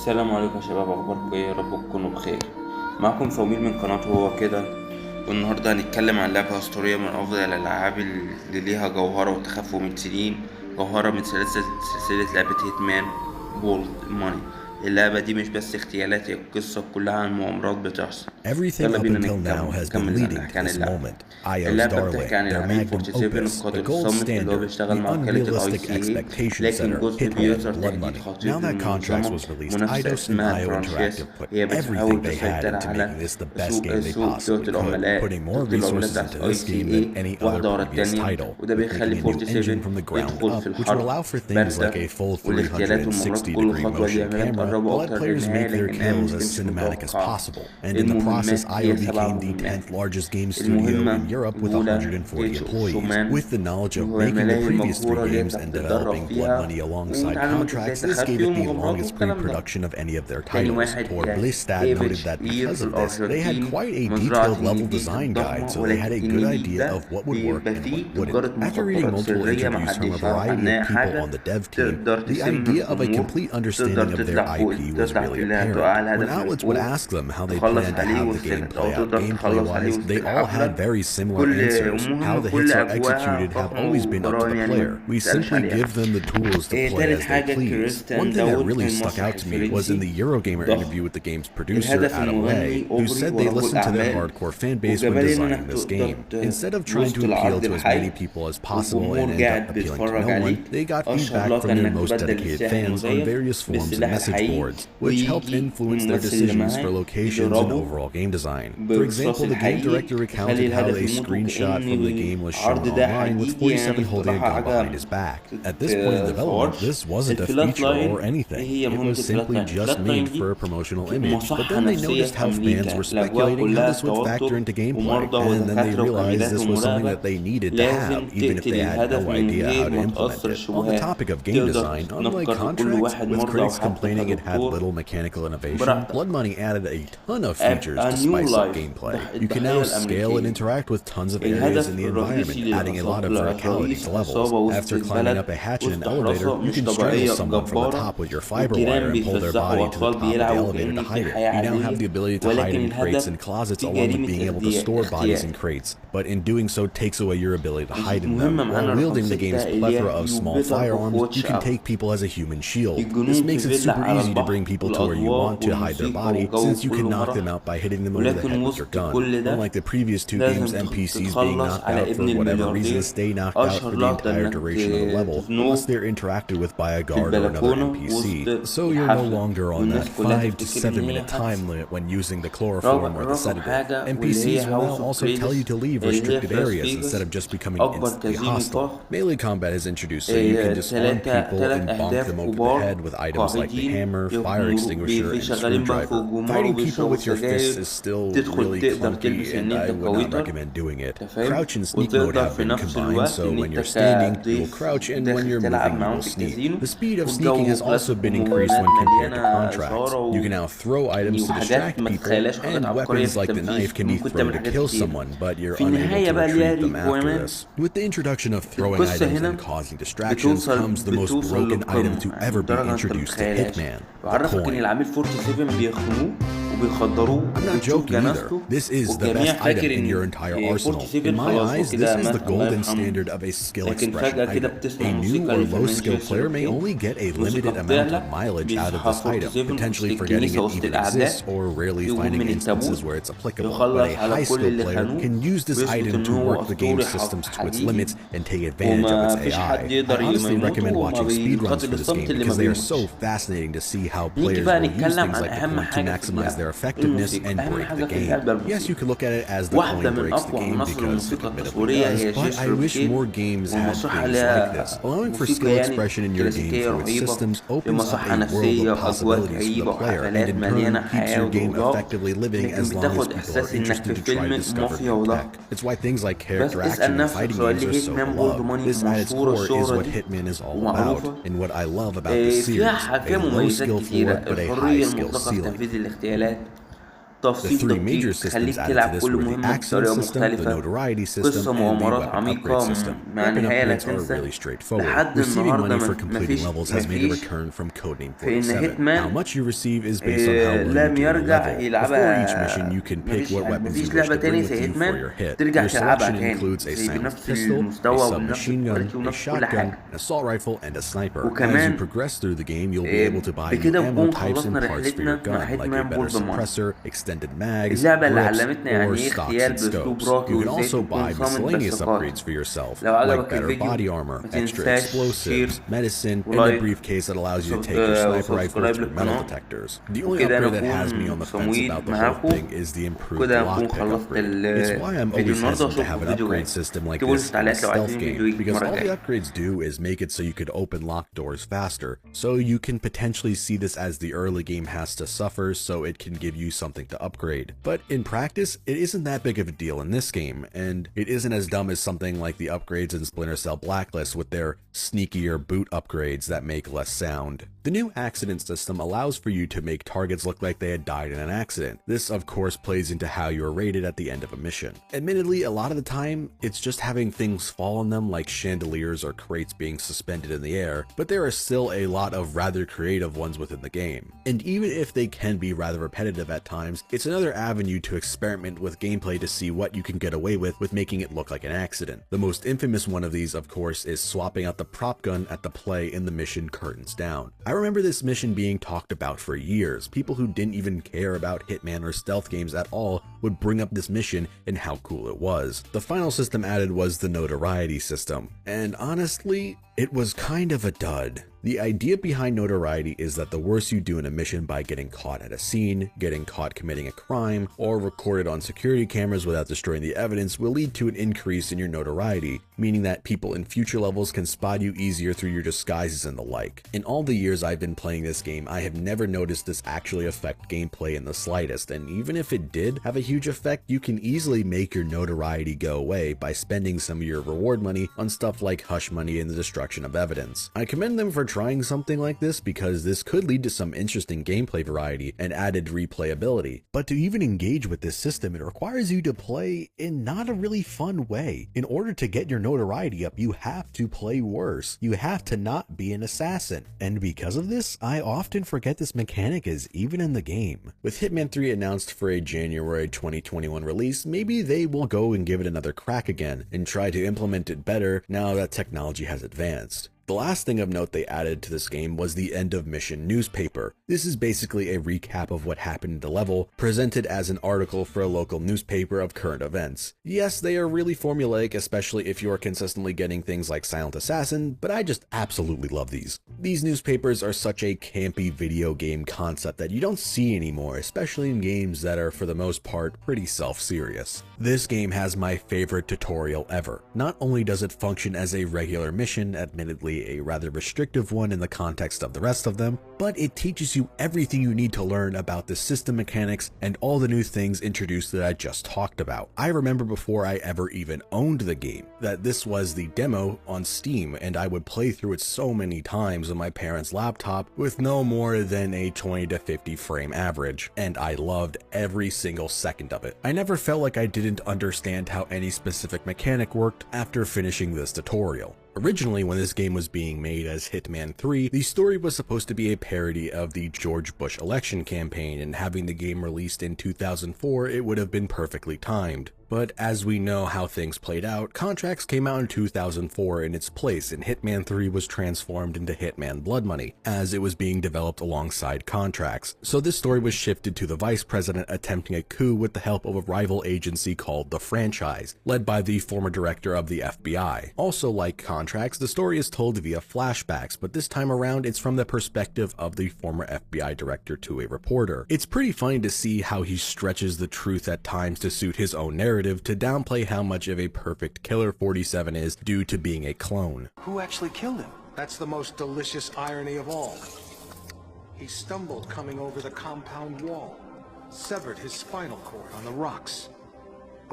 السلام عليكم يا شباب، اخباركم ايه؟ يا رب تكونوا بخير. معكم صوميل من قناة هو كده. والنهارده هنتكلم عن لعبة أسطورية من أفضل الألعاب اللي ليها جوهرة وتخفوا من سنين. جوهرة من سلسلة لعبة هيتمان بولد ماني. اللعبة دي مش بس اغتيالات، هي القصة كلها عن مؤامرات بتحصل. يلا بينا نكمل نحكي عن اللعبة. اللعبة بتحكي عن العميل 47 القاتل الصامت اللي هو بيشتغل مع وكالة الICA، لكن جزء بيظهر تهديد خطير للمنظمة. منافسة اسمها فرانشيس، هي بتحاول تسيطر على سوق ذات العملاء بتاعت ICA واحدة ورا التانية، وده بيخلي 47 يدخل في الحرب باردة والاغتيالات والمؤامرات. كل خطوة بيعملها Blood players make their kills as cinematic as possible, and in the process IO became the 10th largest game studio in Europe with 140 employees. With the knowledge of making the previous 3 games and developing Blood Money alongside contracts, this gave it the longest pre-production of any of their titles. Blistad noted that because of this, they had quite a detailed level design guide, so they had a good idea of what would work and what wouldn't. After reading multiple interviews from a variety of people on the dev team, the idea of a complete understanding of their IP was really apparent. When outlets would ask them how they planned to have the game play out gameplay-wise, they all had very similar answers. How the hits are executed have always been up to the player. We simply give them the tools to play as they please. One thing that really stuck out to me was in the Eurogamer interview with the game's producer, Adam, who said they listened to their hardcore fan base when designing this game. Instead of trying to appeal to as many people as possible and end up appealing to no one, they got feedback from their most dedicated fans on various forums and message boards, which helped influence their decisions for locations and overall game design. For example, the game director recounted how a screenshot from the game was shown online with 47 holding a gun behind his back. At this point in development, this wasn't a feature or anything. It was simply just made for a promotional image. But then they noticed how fans were speculating how this would factor into gameplay, and then they realized this was something that they needed to have, even if they had no idea how to implement it. On the topic of game design, unlike contracts, with critics complaining it had little mechanical innovation, Blood Money added a ton of features to spice up gameplay. You can now scale and interact with tons of areas in the environment, adding a lot of verticality to levels. After climbing up a hatch in an elevator, you can strangle someone from the top with your fiber wire and pull their body to the top of the elevator to hide it. You now have the ability to hide in crates and closets, along with being able to store bodies in crates, but in doing so takes away your ability to hide in them. While wielding the game's plethora of small firearms, you can take people as a human shield. This makes it super easy to bring people to where you want to hide their body, since you can knock them out by hitting them over the head with your gun. Unlike the previous 2 games, NPCs being knocked out for whatever reason stay knocked out for the entire duration of the level, unless they're interacted with by a guard or another NPC. So you're no longer on that 5 to 7 minute time limit when using the chloroform or the sedative. NPCs will now also tell you to leave restricted areas instead of just becoming instantly hostile. Melee combat is introduced, so you can disarm people and bonk them over the head with items like the hammer, fire extinguisher, and screwdriver. Fighting people with your fists is still really clunky, and I would not recommend doing it. Crouch and sneak mode have been combined, so when you're standing, you will crouch, and when you're moving, you will sneak. The speed of sneaking has also been increased when compared to contracts. You can now throw items to distract people, and weapons like the knife can be thrown to kill someone, but you're unable to retrieve them after this. With the introduction of throwing items and causing distractions comes the most broken item to ever be introduced to Hitman, the coin. I'm not joking either. This is the best item in your entire arsenal. In my eyes, this is the golden standard of a skill expression item. A new or low skill player may only get a limited amount of mileage out of this item, potentially forgetting it even exists or rarely finding instances where it's applicable. But a high skill player can use this item to work the game systems to its limits and take advantage of its AI. I honestly recommend watching speedruns for this game because they are so fascinating to see how players will use things like the coin to maximize their effectiveness and break the game. Yes, you can look at it as the coin breaks the game because it admittedly does, but I wish more games had things like this. Allowing for skill expression in your game through its systems opens up a world of possibilities for the player, and in turn keeps your game effectively living as long as people are interested to try to discover new tech. It's why things like character action and fighting games are so beloved. This at its core is what Hitman is all about, and what I love about this series: a low skill floor but a high skill ceiling. تفصيل three major دقيق systems تخليك added to تلعب this كل were the مهمة accident بطريقة system, the مختلفة. notoriety system, قصة and the مؤامرات weapon عميقة upgrade system. مع Weapon نهاية لا upgrades are تنسى. really straightforward. لحد Receiving money النهاردة for completing levels has made a مفيش return from codename في إن 47. How هيتمان much you receive is based on how well you لم do in the يرجع level. Before يلعبها. each mission, you can pick what weapons you مفيش wish لعبة to bring تاني with زي you for هيتمان your hit. ترجع Your تلعبها selection تاني includes a زي silenced بنفس pistol, a المستوى وبنفس submachine gun, الكواليتي a ونفس كل shotgun, حاجة. an assault rifle, and a sniper. As you وكمان progress through the game, you'll be able to buy new بكده ammo نكون types and خلصنا parts for your رحلتنا مع gun, like a هيتمان better بولد ماني. suppressor, extended mags, اللعبة اللي grips, علمتنا or يعني ايه stocks اغتيال and باسلوب scopes. راقي You can وازاي also buy تكون صامت بس miscellaneous قاتل. upgrades for yourself, لو like عجبك better الفيديو body armor, ما extra تنساش شير explosives, medicine, and a ولايك briefcase that allows you to take your sniper rifle وسبسكرايب through metal للقناة. detectors. The only وكده أنا upgrade that has me on أكون the fence صمويل about the whole معاكم. thing is the improved وكده نكون lockpick خلصت upgrade. It's why I'm الفيديو always النهاردة hesitant to have وأشوفكم an في فيديو جاي. upgrade system like اكتبوا لي في this in a التعليقات لو stealth عايزين game, الفيديو يجي because المرة all the الجاية. upgrades do is make it so you could open locked doors faster. So you can potentially see this as the early game has to suffer so it can give you something to upgrade. But in practice, it isn't that big of a deal in this game, and it isn't as dumb as something like the upgrades in Splinter Cell Blacklist with their sneakier boot upgrades that make less sound. The new accident system allows for you to make targets look like they had died in an accident. This of course plays into how you're rated at the end of a mission. Admittedly, a lot of the time, it's just having things fall on them like chandeliers or crates being suspended in the air, but there are still a lot of rather creative ones within the game. And even if they can be rather repetitive at times, it's another avenue to experiment with gameplay to see what you can get away with making it look like an accident. The most infamous one of these, of course, is swapping out the prop gun at the play in the mission Curtains Down. I remember this mission being talked about for years. People who didn't even care about Hitman or stealth games at all would bring up this mission and how cool it was. The final system added was the notoriety system, and honestly, it was kind of a dud. The idea behind notoriety is that the worse you do in a mission by getting caught at a scene, getting caught committing a crime, or recorded on security cameras without destroying the evidence will lead to an increase in your notoriety, meaning that people in future levels can spot you easier through your disguises and the like. In all the years I've been playing this game, I have never noticed this actually affect gameplay in the slightest, and even if it did have a huge effect, you can easily make your notoriety go away by spending some of your reward money on stuff like hush money and the destruction of evidence. I commend them for trying something like this because this could lead to some interesting gameplay variety and added replayability. But to even engage with this system, it requires you to play in not a really fun way. In order to get your notoriety up, you have to play worse. You have to not be an assassin. And because of this, I often forget this mechanic is even in the game. With Hitman 3 announced for a January 2021 release, maybe they will go and give it another crack again and try to implement it better now that technology has advanced. The last thing of note they added to this game was the end of mission newspaper. This is basically a recap of what happened in the level, presented as an article for a local newspaper of current events. Yes, they are really formulaic, especially if you are consistently getting things like Silent Assassin, but I just absolutely love these. These newspapers are such a campy video game concept that you don't see anymore, especially in games that are for the most part pretty self-serious. This game has my favorite tutorial ever. Not only does it function as a regular mission, admittedly a rather restrictive one in the context of the rest of them, but it teaches you everything you need to learn about the system mechanics and all the new things introduced that I just talked about. I remember before I ever even owned the game that this was the demo on Steam, and I would play through it so many times on my parents' laptop with no more than a 20 to 50 frame average, and I loved every single second of it. I never felt like I didn't understand how any specific mechanic worked after finishing this tutorial. Originally, when this game was being made as Hitman 3, the story was supposed to be a parody of the George Bush election campaign, and having the game released in 2004, it would have been perfectly timed. But as we know how things played out, Contracts came out in 2004 in its place, and Hitman 3 was transformed into Hitman Blood Money, as it was being developed alongside Contracts. So this story was shifted to the vice president attempting a coup with the help of a rival agency called The Franchise, led by the former director of the FBI. Also like Contracts, the story is told via flashbacks, but this time around it's from the perspective of the former FBI director to a reporter. It's pretty funny to see how he stretches the truth at times to suit his own narrative to downplay how much of a perfect killer 47 is due to being a clone. Who actually killed him? That's the most delicious irony of all. He stumbled coming over the compound wall, severed his spinal cord on the rocks.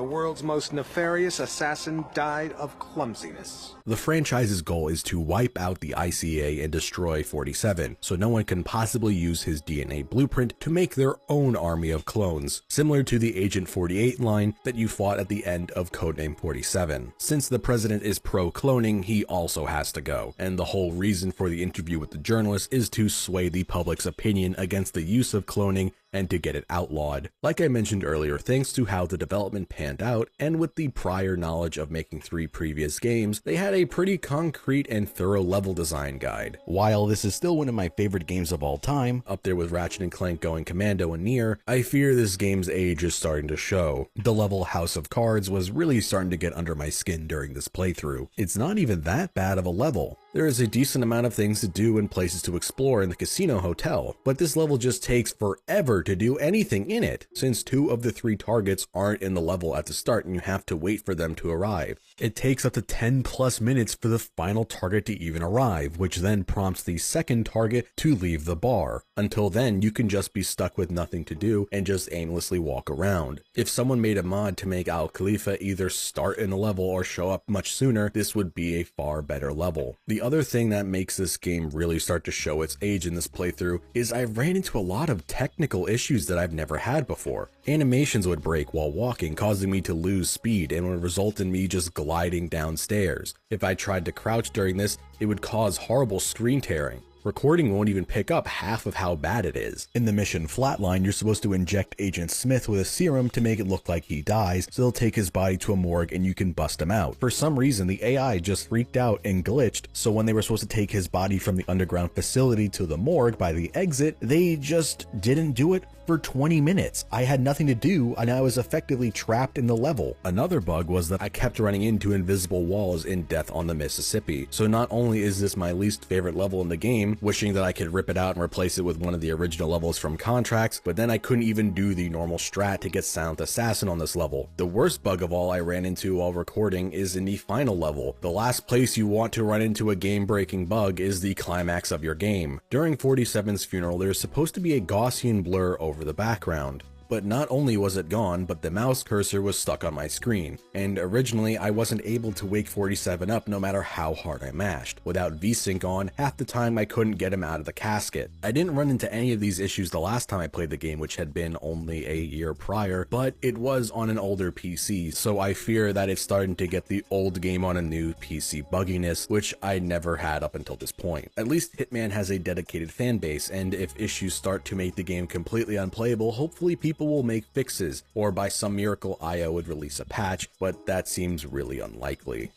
The world's most nefarious assassin died of clumsiness. The franchise's goal is to wipe out the ICA and destroy 47, so no one can possibly use his DNA blueprint to make their own army of clones, similar to the Agent 48 line that you fought at the end of Codename 47. Since the president is pro-cloning, he also has to go, and the whole reason for the interview with the journalist is to sway the public's opinion against the use of cloning and to get it outlawed. Like I mentioned earlier, thanks to how the development panned out, and with the prior knowledge of making 3 previous games, they had a pretty concrete and thorough level design guide. While this is still one of my favorite games of all time, up there with Ratchet & Clank going commando and Nier, I fear this game's age is starting to show. The level House of Cards was really starting to get under my skin during this playthrough. It's not even that bad of a level. There is a decent amount of things to do and places to explore in the casino hotel, but this level just takes forever to do anything in it, since 2 of the 3 targets aren't in the level at the start and you have to wait for them to arrive. It takes up to 10 plus minutes for the final target to even arrive, which then prompts the second target to leave the bar. Until then, you can just be stuck with nothing to do and just aimlessly walk around. If someone made a mod to make Al Khalifa either start in a level or show up much sooner, this would be a far better level. The other thing that makes this game really start to show its age in this playthrough is I ran into a lot of technical issues that I've never had before. Animations would break while walking, causing me to lose speed and would result in me just gliding downstairs. If I tried to crouch during this, it would cause horrible screen tearing. Recording won't even pick up half of how bad it is. In the mission Flatline, you're supposed to inject Agent Smith with a serum to make it look like he dies, so they'll take his body to a morgue and you can bust him out. For some reason, the AI just freaked out and glitched, so when they were supposed to take his body from the underground facility to the morgue by the exit, they just didn't do it for 20 minutes. I had nothing to do and I was effectively trapped in the level. Another bug was that I kept running into invisible walls in Death on the Mississippi. So not only is this my least favorite level in the game, wishing that I could rip it out and replace it with one of the original levels from Contracts, but then I couldn't even do the normal strat to get Silent Assassin on this level. The worst bug of all I ran into while recording is in the final level. The last place you want to run into a game-breaking bug is the climax of your game. During 47's funeral, there's supposed to be a Gaussian blur over the background. But not only was it gone, but the mouse cursor was stuck on my screen, and originally I wasn't able to wake 47 up no matter how hard I mashed. Without VSync on, half the time I couldn't get him out of the casket. I didn't run into any of these issues the last time I played the game, which had been only a year prior, but it was on an older PC, so I fear that it's starting to get the old game on a new PC bugginess, which I never had up until this point. At least Hitman has a dedicated fan base, and if issues start to make the game completely unplayable, hopefully people will make fixes, or by some miracle IO would release a patch, but that seems really unlikely.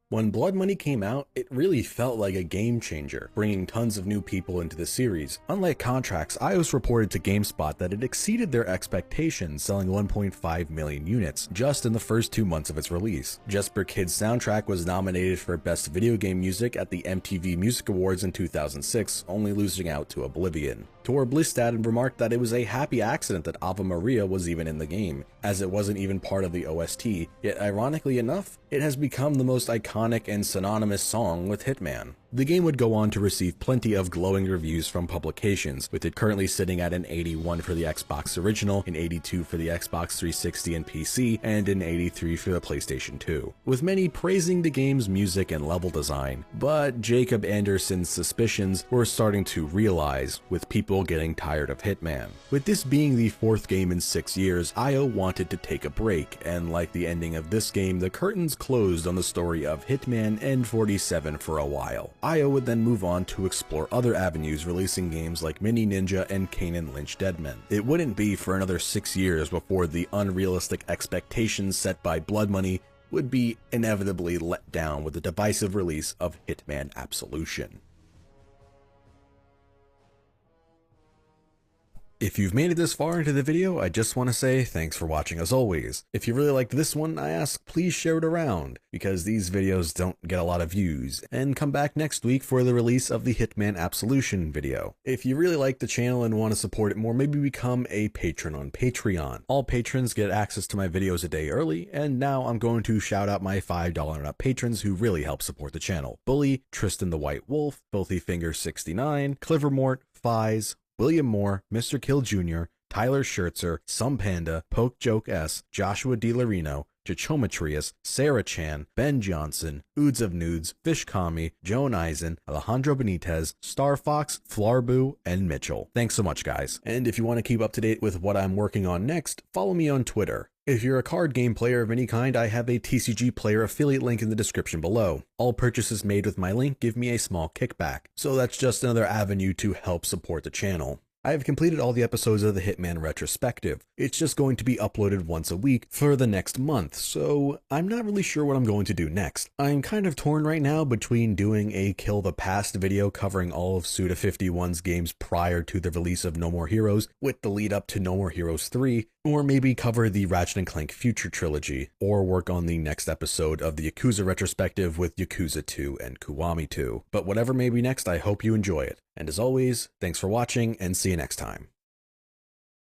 When Blood Money came out, it really felt like a game changer, bringing tons of new people into the series. Unlike Contracts, iOS reported to GameSpot that it exceeded their expectations, selling 1.5 million units just in the first 2 months of its release. Jesper Kid's soundtrack was nominated for Best Video Game Music at the MTV Music Awards in 2006, only losing out to Oblivion. Tor Blistad remarked that it was a happy accident that Ave Maria was even in the game, as it wasn't even part of the OST, yet ironically enough, it has become the most iconic and synonymous song with Hitman. The game would go on to receive plenty of glowing reviews from publications, with it currently sitting at an 81 for the Xbox Original, an 82 for the Xbox 360 and PC, and an 83 for the PlayStation 2, with many praising the game's music and level design. But Jacob Anderson's suspicions were starting to realize, with people getting tired of Hitman. With this being the 4th game in 6 years, IO wanted to take a break, and like the ending of this game, the curtains closed on the story of Hitman and 47 for a while. IO would then move on to explore other avenues, releasing games like Mini Ninja and Kanan Lynch Deadman. It wouldn't be for another 6 years before the unrealistic expectations set by Blood Money would be inevitably let down with the divisive release of Hitman Absolution. If you've made it this far into the video, I just want to say thanks for watching as always. If you really liked this one, I ask please share it around, because these videos don't get a lot of views, and come back next week for the release of the Hitman Absolution video. If you really like the channel and want to support it more, maybe become a patron on Patreon. All patrons get access to my videos a day early, and now I'm going to shout out my $5 and up patrons who really help support the channel. Bully, Tristan the White Wolf, Filthy Finger 69, Clivermort, Fies, William Moore, Mr. Kill Jr., Tyler Schertzer, Some Panda, Poke Joke S, Joshua DiLarino, Chichometrius, Sarah Chan, Ben Johnson, Oods of Nudes, Fish Kami, Joan Eisen, Alejandro Benitez, Star Fox, Flarbu, and Mitchell. Thanks so much, guys. And if you want to keep up to date with what I'm working on next, follow me on Twitter. If you're a card game player of any kind, I have a TCG Player affiliate link in the description below. All purchases made with my link give me a small kickback, so that's just another avenue to help support the channel. I have completed all the episodes of the Hitman retrospective. It's just going to be uploaded once a week for the next month, so I'm not really sure what I'm going to do next. I'm kind of torn right now between doing a Kill the Past video covering all of Suda51's games prior to the release of No More Heroes with the lead up to No More Heroes 3, or maybe cover the Ratchet & Clank Future trilogy, or work on the next episode of the Yakuza retrospective with Yakuza 2 and Kiwami 2. But whatever may be next, I hope you enjoy it. And as always, thanks for watching, and see you next time.